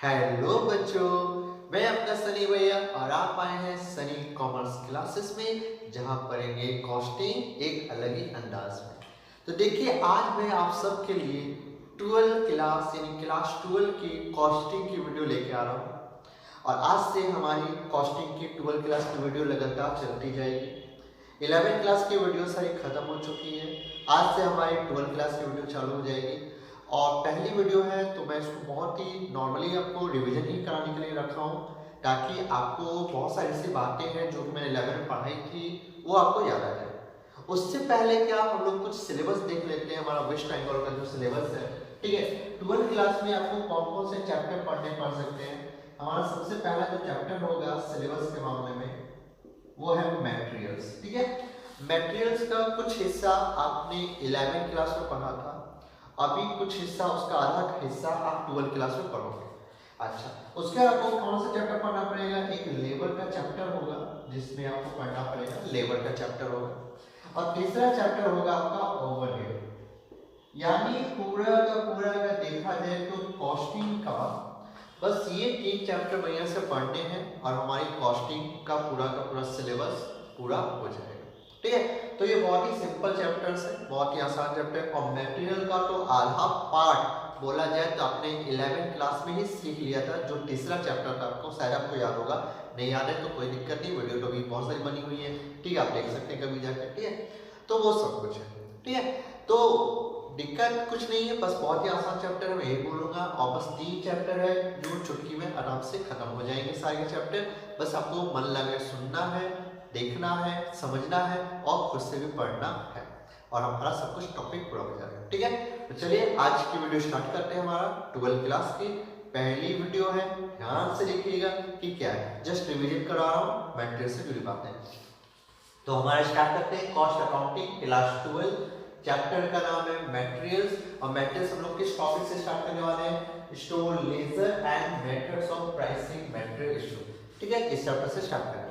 Hello बच्चों, मैं आपका सनी भैया और आप आए हैं सनी कॉमर्स क्लासेस में, जहां पढ़ेंगे कॉस्टिंग एक अलग ही अंदाज में। तो देखिए, आज मैं आप सबके लिए 12 क्लास यानी क्लास 12 की कॉस्टिंग की वीडियो लेके आ रहा हूँ। और आज से हमारी कॉस्टिंग की 12 क्लास की वीडियो लगातार चलती जाएगी। 11 क्लास की वीडियो सारी खत्म हो चुकी है। आज से हमारी 12 क्लास की वीडियो चालू हो जाएगी। और पहली वीडियो है तो मैं इसको बहुत ही नॉर्मली आपको रिवीजन ही कराने के लिए रखा हूँ, ताकि आपको बहुत सारी ऐसी बातें हैं जो कि मैंने 11 में पढ़ाई थी वो आपको याद आ जाए। उससे पहले क्या हम लोग कुछ सिलेबस देख लेते हैं, हमारा वेस्ट बंगाल का जो सिलेबस है। ठीक है, 12 क्लास में आपको कौन कौन से चैप्टर पढ़ सकते हैं। हमारा सबसे पहला जो चैप्टर होगा सिलेबस के मामले में वो है मटेरियल्स। ठीक है, मटेरियल्स का कुछ हिस्सा आपने 11 क्लास में पढ़ा था, अभी कुछ हिस्सा उसका आधा हिस्सा आप 12 क्लास में पढ़ोगे। अच्छा, उसके आपको कौन सा चैप्टर पढ़ना पड़ेगा? एक लेबर का चैप्टर होगा जिसमें आपको पढ़ना पड़ेगा, लेबर का चैप्टर होगा। और तीसरा चैप्टर होगा आपका ओवरहेड, यानी पूरा का पूरा अगर देखा जाए तो कॉस्टिंग का बस ये 3 चैप्टर बढ़िया से पढ़ने हैं और हमारी कॉस्टिंग का पूरा सिलेबस पूरा हो जाएगा। ठीक है, तो ये बहुत ही सिंपल चैप्टर्स है, बहुत ही आसान चैप्टर है। और मटेरियल का तो आधा पार्ट बोला जाए तो आपने 11 क्लास में ही सीख लिया था। जो तीसरा चैप्टर था आपको शायद आपको याद होगा, नहीं याद है तो कोई दिक्कत नहीं, वीडियो तो भी बहुत सारी बनी हुई है। ठीक है, आप देख सकते हैं कभी जाकर। ठीक है, तो वो सब कुछ है। ठीक है, तो दिक्कत कुछ नहीं है, बस बहुत ही आसान चैप्टर है, मैं यही बोलूंगा। और बस 3 चैप्टर है जो चुटकी में आराम से खत्म हो जाएंगे सारे चैप्टर। बस आपको मन लगे सुनना है, देखना है, समझना है और खुद से भी पढ़ना है, और हमारा सब कुछ टॉपिक पूरा हो जाएगा। ठीक है, तो चलिए आज की वीडियो स्टार्ट करते हैं। हमारा 12 क्लास की पहली वीडियो है, ध्यान से देखिएगा कि क्या है। जस्ट रिवीजन करा रहा हूँ मटेरियल से जुड़ी बातें। तो हमारा स्टार्ट करते हैं कॉस्ट अकाउंटिंग क्लास 12, चैप्टर का नाम है मटेरियल्स। और मटेरियल्स हम लोग किस टॉपिक से स्टार्ट करने वाले हैं? Store ledger and methods of pricing material issue. ठीक है, इस चैप्टर से स्टार्ट करने वाले हैं।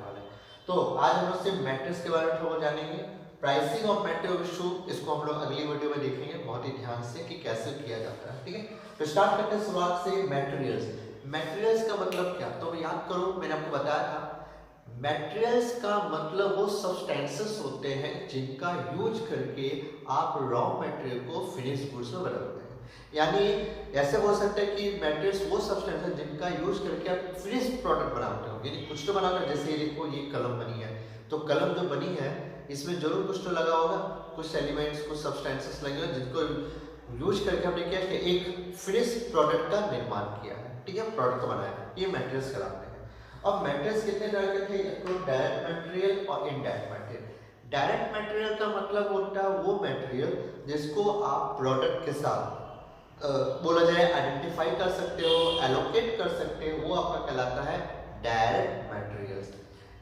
तो आज हम लोग सिर्फ मटेरियल्स के बारे में थोड़ा जानेंगे। प्राइसिंग ऑफ मटेरियल इशू इसको हम लोग अगली वीडियो में देखेंगे बहुत ही ध्यान से कि कैसे किया जाता है। ठीक है, तो स्टार्ट करते हैं शुरुआत से मटेरियल्स। मटेरियल्स का मतलब क्या? तो याद करो, मैंने आपको बताया था मटेरियल्स का मतलब वो सब्सटेंसेस होते हैं जिनका यूज करके आप रॉ मटेरियल को फिनिश गुड्स में बदलते हैं। यानी ऐसे हो सकता है कि मटेरियल्स वो सब्सटेंस है जिनका यूज करके आप फिनिश प्रोडक्ट बनाते हो, यानी कुछ तो बनाते हो। जैसे देखो ये कलम बनी है, तो कलम जो बनी है इसमें जरूर कुछ तो लगा होगा, कुछ एलिमेंट्स कुछ सब्सटेंसेस लगे होंगे जिनको यूज करके हमने क्या कि एक फिनिश प्रोडक्ट का निर्माण किया है। ठीक है, प्रोडक्ट बनाया है, ये मटेरियल्स कहलाते हैं। अब मटेरियल्स कितने तरह के थे? तो डायरेक्ट मटेरियल और इनडायरेक्ट मटेरियल। डायरेक्ट मटेरियल का मतलब होता है वो मटेरियल जिसको आप प्रोडक्ट के साथ बोला जाए आइडेंटिफाई कर सकते हो, एलोकेट कर सकते हो, वो आपका कहलाता है डायरेक्ट मटेरियल्स।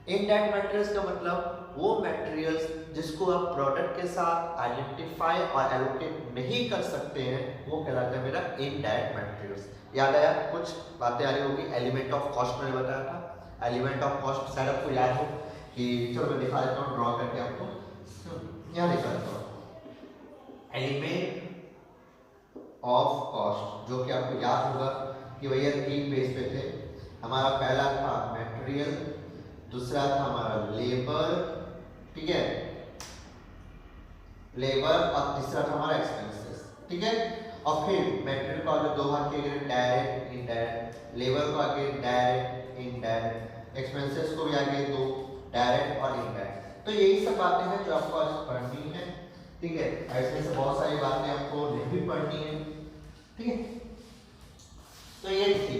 इनडायरेक्ट मटेरियल्स का मतलब वो मटेरियल्स जिसको आप प्रोडक्ट के साथ आइडेंटिफाई और एलोकेट नहीं कर सकते हैं, वो कहलाता है मेरा इनडायरेक्ट मटेरियल्स। याद आया? कुछ बातें आ रही होगी। एलिमेंट ऑफ कॉस्ट मैंने बताया था, एलिमेंट ऑफ कॉस्ट शायद आपको याद हो कि चलो मैं दिखा देता हूँ ड्रॉ करके आपको, यहाँ दिखा देता हूँ एलिमेंट ऑफ कॉस्ट, जो कि आपको याद होगा कि भैया 3 पेज पे थे। हमारा पहला था मटेरियल, दूसरा था हमारा लेबर, ठीक है, लेबर, और तीसरा था हमारा एक्सपेंसेस। ठीक है, और फिर मटेरियल को आगे 2 भाग किए गए, डायरेक्ट इनडायरेक्ट, लेबर को आगे डायरेक्ट इनडायरेक्ट, एक्सपेंसेस को भी आगे 2, डायरेक्ट और इनडायरेक्ट। तो यही सब बातें हैं जो आपको आज पढ़नी है। ठीक है, इसमें से बहुत सारी बातें आपको नहीं भी पढ़नी है। ठीक है, तो ये थी।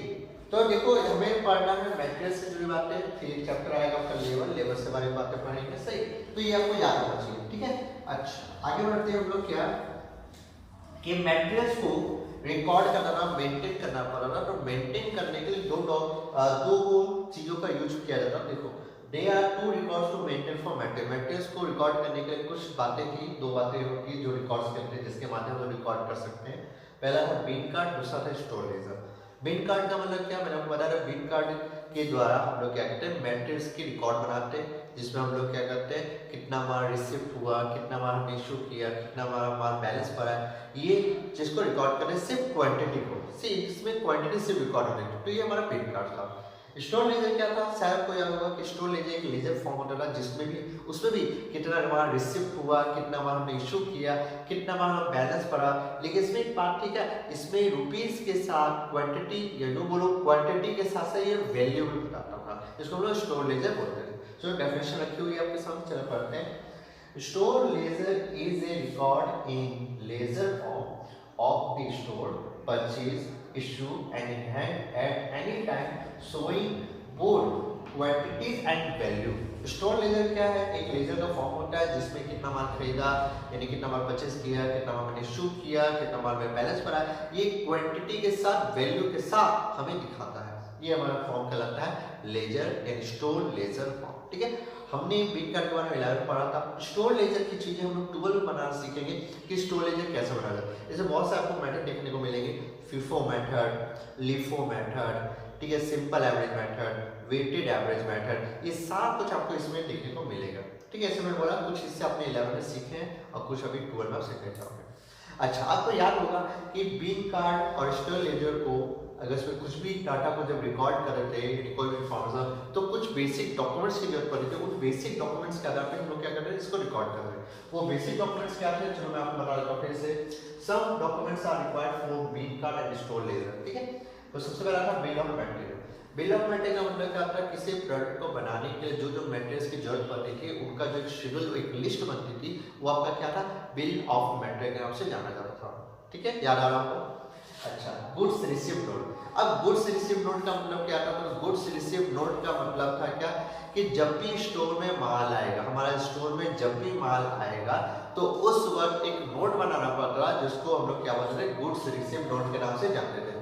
तो देखो हमें पढ़ना है मटेरियल से जुड़ी बातें, फिर एक चैप्टर आएगा आपका लेबर, लेबर से बारे में बातें पढ़ेंगे। सही, तो ये आपको याद होना चाहिए। ठीक है, अच्छा आगे बढ़ते हैं हम लोग क्या कि मटेरियल्स को रिकॉर्ड करना, मेंटेन करना पड़ेगा। तो मेंटेन करने के लिए दो चीजों का यूज किया जाता है। देखो, they are 2 records to maintain for material. Materials को रिकॉर्ड करने के लिए कुछ बातें थी, 2 बातें होती जो रिकॉर्ड्स करते हैं, जिसके माध्यम से रिकॉर्ड कर सकते हैं। पहला था बिन कार्ड, दूसरा था स्टोर लेजर। बिन कार्ड का मतलब क्या? मैंने आपको बताया बिन कार्ड के द्वारा हम लोग क्या करते हैं, मटेरियल्स की रिकॉर्ड बनाते हैं, जिसमें हम लोग क्या करते हैं, कितना माल रिसिप्ट हुआ, कितना माल हमने इशू किया, कितना माल बैलेंस पड़ा है, ये जिसको रिकॉर्ड करें सिर्फ क्वांटिटी को, इसमें क्वांटिटी सिर्फ रिकॉर्ड होने की। तो ये हमारा पेन कार्ड था। स्टोर लेजर क्या था, शायद को याद होगा कि स्टोर लेजर एक लेजर फॉर्म होता था जिसमें भी उसमें भी कितना माल रिसिप्ट हुआ, कितना माल हमने इशू किया, कितना माल हम बैलेंस पड़ा। लेकिन इसमें एक बात ठीक है, इसमें रुपीस के साथ क्वांटिटी या जो बोलो क्वांटिटी के साथ साथ ये वैल्यू भी बताता था, इसको हम लोग स्टोर लेजर बोलते थे। तो डेफिनेशन रखी हुई है आपके सामने, चलो पढ़ते हैं। Store ledger is a record in ledger form of the store purchase issue and hand at any time showing both quantities and value। Store laser क्या है, एक लेजर का फॉर्म होता है जिसमें कितना माल खरीदा यानी कितना माल परचेज किया, कितना माल मैंने इशू किया, कितना माल में बैलेंस पड़ा है, ये क्वांटिटी के साथ वैल्यू के साथ हमें दिखाता है। ये हमारा फॉर्म कहलाता है लेजर यानी स्टोर लेजर फॉर्म। ठीक है, हमने बिग कार्ड के बारे में 11 पढ़ा था। स्टोर लेजर की चीजें हम लोग 12 में बनाना सीखेंगे कि स्टोर लेजर कैसे बनाया जाता है। जैसे बहुत से आपको मेथड देखने को मिलेंगे, FIFO मेथड, LIFO मेथड, ठीक है, simple average method, weighted average method, ये सारा कुछ आपको इसमें देखने को मिलेगा। ठीक है, ऐसे मैं बोला कुछ इससे आपने 11 में सीखे हैं और कुछ अभी 12 में सीखने चाहोगे। अच्छा, आपको याद होगा कि बिग कार्ड और स्टोर लेजर को अगर इसमें कुछ भी डाटा को जब रिकॉर्ड कर रहे थे, कोई भी इन्फॉर्मेशन, तो कुछ बेसिक डॉक्यूमेंट्स की जरूरत पड़ी थी। उन बेसिक डॉक्यूमेंट्स के आधार पर हम लोग क्या कर रहे हैं, इसको रिकॉर्ड कर रहे हैं। वो बेसिक डॉक्यूमेंट्स क्या थे, चलो मैं आपको बता देता हूँ फिर से। Some documents are required for bin card and store ledger. ठीक है, तो सबसे पहला था bill of material. Bill of material का मतलब क्या था, किसी प्रोडक्ट को बनाने के लिए जो जो मटेरियल्स की जरूरत पड़ती थी उनका जो एक शेड्यूल, एक लिस्ट बनती थी, वो आपका क्या था, बिल ऑफ मटेरियल के नाम से जाना जाता था। ठीक है, याद आ रहा आपको? अच्छा, गुड्स रिसीव्ड नोट। अब गुड्स रिसीव्ड नोट का मतलब क्या था, तो गुड्स रिसीव्ड नोट का मतलब था क्या कि जब भी स्टोर में माल आएगा, हमारा स्टोर में जब भी माल आएगा तो उस वक्त एक नोट बनाना पड़ता है जिसको हम लोग क्या बोलते थे, गुड्स रिसीव्ड नोट के नाम से जानते थे।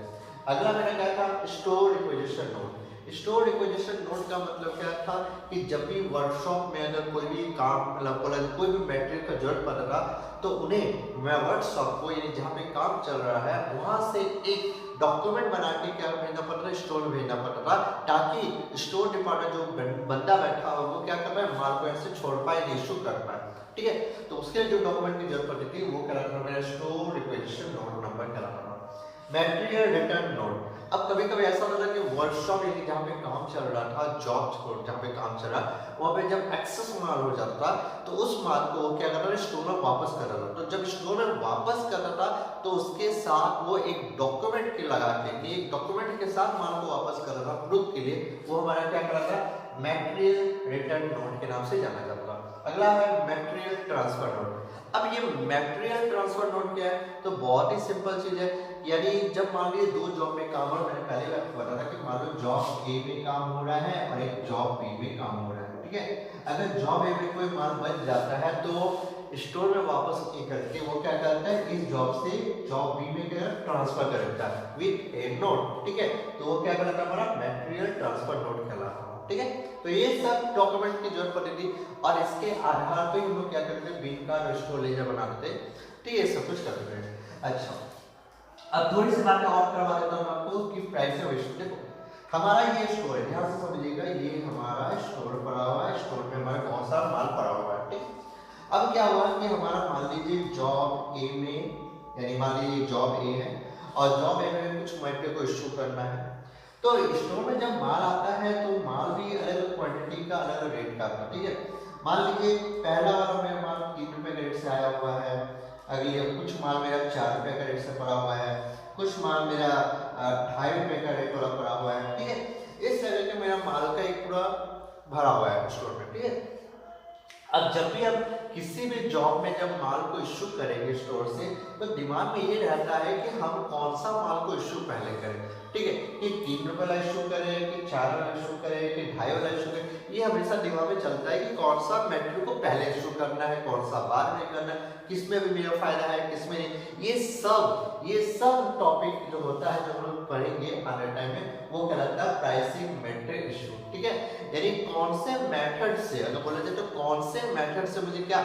अगला मैंने कहा था store requisition note. Store requisition note का मतलब क्या था कि जब भी वर्कशॉप में अगर कोई भी काम मतलब कोई भी मटेरियल का जरूरत पड़ रहा तो उन्हें मैं वर्कशॉप को यानी जहाँ पे काम चल रहा है वहां से एक डॉक्यूमेंट बना के क्या भेजना पड़ रहा है, स्टोर में भेजना पड़ रहा, ताकि स्टोर डिपार्टमेंट जो बंदा बैठा हो वो क्या कर रहा है, माल को ऐसे छोड़ पाए, इशू कर पाए। ठीक है, तो उसके लिए जो डॉक्यूमेंट की जरूरत पड़ती थी वो कहलाता था स्टोर रिक्विजिशन नोट नंबर कहलाता था। Material return note. अब कभी कभी ऐसा होता था कि वर्कशॉप यानी जहाँ पे काम चल रहा था, जॉब जहाँ पे काम चल रहा, वहाँ पे जब एक्सेस माल हो जाता था तो उस माल को वो क्या करता था, स्टोर में वापस कर रहा था। तो जब स्टोर में वापस करता था तो उसके साथ वो एक डॉक्यूमेंट के लगा के, एक डॉक्यूमेंट के साथ माल को वापस कर रहा था प्रूफ के लिए, वो हमारा क्या कहलाता है, मटेरियल रिटर्न नोट के नाम से जाना जाता था। अगला है मटेरियल ट्रांसफर नोट। अब ये मटेरियल ट्रांसफर नोट क्या है, तो बहुत ही सिंपल चीज है, यानी जब मान लीजिए दो जॉब में काम हो रहा है, मैंने पहले भी आपको बताया था कि मान लो जॉब ए में काम हो रहा है और एक जॉब बी में काम हो रहा है। ठीक है, अगर जॉब ए में कोई माल बच जाता है तो स्टोर में वापस करके वो क्या करता है, इस जॉब से जॉब बी में क्या ट्रांसफर कर देता है विद ए नोट। ठीक है, तो वो क्या कहलाता है, हमारा मटेरियल ट्रांसफर नोट कहलाता है। ठीक है, तो ये सब डॉक्यूमेंट की जरूरत पड़ती थी और इसके आधार पे हम लोग क्या करते थे, बिल कार्ड, स्टोर लेजर बनाते थे। ठीक है, सब कुछ करते थे। अच्छा, अब थोड़ी सी बातें और करवा देता हूँ आपको कि प्राइस ऑफ इशू। देखो हमारा ये स्टोर है, ध्यान से समझिएगा, ये हमारा स्टोर पड़ा हुआ है, स्टोर में हमारे बहुत सारा माल पड़ा हुआ है। ठीक, अब क्या हुआ कि हमारा मान लीजिए जॉब ए में, यानी मान लीजिए जॉब ए है और जॉब ए में कुछ मटेरियल को इशू करना है, तो स्टोर में जब माल आता है तो माल भी अलग अलग क्वांटिटी का, अलग अलग रेट का आता है। ठीक है, मान लीजिए पहला वाला मेरा माल 3 रुपए का रेट से आया हुआ है, अगले कुछ माल मेरा 4 रुपए का रेट से पड़ा हुआ है, कुछ माल मेरा 2.5 रुपए का रेट वाला पड़ा हुआ है। ठीक है, इस तरह के मेरा माल का एक पूरा भरा हुआ है स्टोर में। ठीक है, अब जब भी हम किसी भी जॉब में जब माल को इशू करेंगे स्टोर से, तो दिमाग में ये रहता है कि हम कौन सा माल को इशू पहले करें। ठीक है, कि 3 रुपए वाला इशू करें, कि 4 वाला इशू करें, कि 2.5 वाला इशू करें, ये हमेशा दिमाग में चलता है कि कौन सा मटेरियल को पहले इशू करना है, कौन सा बाद में करना है, किसमें भी मेरा फायदा है, किसमें नहीं। ये सब टॉपिक जो होता है, जो हम लोग पढ़ेंगे आने टाइम में, वो कहलाता है प्राइसिंग मटेरियल इशू। ठीक है, यानी कौन से मेथड से, अगर बोला जाए तो कौन से मेथड से मुझे क्या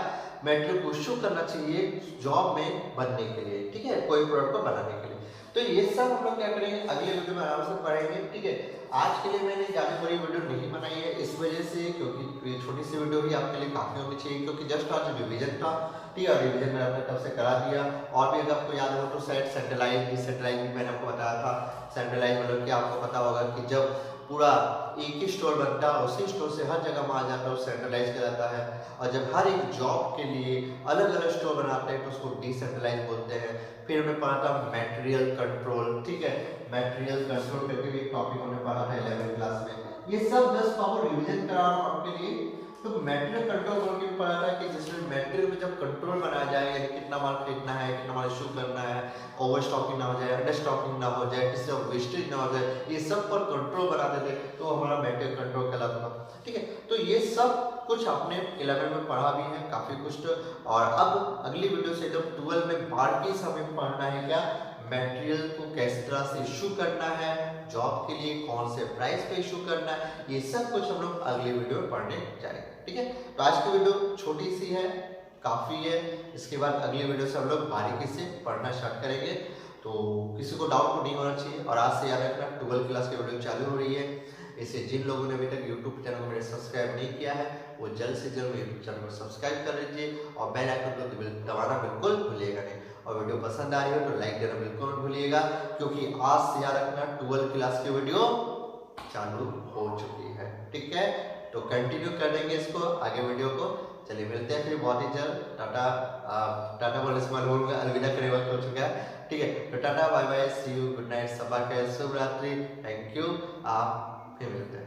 मटेरियल को इशू करना चाहिए जॉब में बनने के लिए। ठीक है, कोई प्रोडक्ट को बनाने के लिए। तो ये सब हम लोग क्या करेंगे, अगले वीडियो वीडियो में आराम से पढ़ेंगे। ठीक है, आज के लिए मैंने ज़्यादा बड़ी वीडियो नहीं बनाई है इस वजह से, क्योंकि ये छोटी सी वीडियो ही आपके लिए काफ़ी होनी चाहिए, क्योंकि जस्ट आज रिवीजन था। ठीक है, रिवीजन मैंने अपने तरफ से करा दिया। और भी अगर आपको याद हो तो सेंट्रलाइज डिसेंट्रलाइज भी मैंने आपको बताया था। सेंट्रलाइज मतलब कि आपको पता होगा कि जब पूरा एक ही स्टोर बनता है, उसी स्टोर से हर जगह माल जाता है, सेंट्रलाइज कहलाता है। और जब हर एक जॉब के लिए अलग अलग स्टोर बनाते हैं तो उसको डिसेंट्रलाइज बोलते हैं। फिर हमने पढ़ा था मटेरियल कंट्रोल। ठीक है, मटेरियल कंट्रोल करके भी एक टॉपिक हमने पढ़ा था 11वीं क्लास में। ये सब जस्ट आपको रिवीजन करा रहा हूं आपके लिए। तो मटेरियल कंट्रोल बोल के पढ़ा था कि जिसमें मटेरियल में जब कंट्रोल बनाया जाए, यानी कितना माल खरीदना है, कितना माल इशू करना है, ओवर स्टॉकिंग ना हो जाए, अंडर स्टॉकिंग ना हो जाए, किसी वेस्टेज ना हो जाए, ये सब पर कंट्रोल बना देते तो हमारा मटेरियल कंट्रोल कहलाता था। ठीक है, तो ये सब कुछ आपने 11 में पढ़ा भी है काफी कुछ। और अब अगली वीडियो से एकदम 12 में बाकी हमें पढ़ना है क्या, मटेरियल को किस तरह से इशू करना है, जॉब के लिए कौन से प्राइस पे इशू करना है, ये सब कुछ हम लोग अगली वीडियो में पढ़ने जाएंगे। ठीक है, तो आज की वीडियो छोटी सी है, काफी है। इसके बाद अगली वीडियो से हम लोग बारीकी से पढ़ना स्टार्ट करेंगे, तो किसी को डाउट नहीं होना चाहिए। और आज से याद रखना 12 क्लास की वीडियो चालू हो रही है। इसे जिन लोगों ने अभी तक यूट्यूब चैनल को मेरे सब्सक्राइब नहीं किया है वो जल्द से जल्द यूट्यूब चैनल को सब्सक्राइब कर लीजिए और बेल आइकन को दबाना बिल्कुल भूलिएगा नहीं। और वीडियो पसंद आ रही हो तो लाइक देना बिल्कुल मत भूलिएगा, क्योंकि आज से याद रखना 12 क्लास की वीडियो चालू हो चुकी है। ठीक है, तो कंटिन्यू कर देंगे इसको आगे वीडियो को। चलिए मिलते हैं फिर बहुत ही जल्द। टाटा टाटा बोलने से मैं बोलूँगा अलविदा करने वक्त हो चुका है। ठीक है, तो tata bye bye, see you, good night, सबा खैर, शुभ रात्रि, थैंक यू। आप फिर मिलते हैं।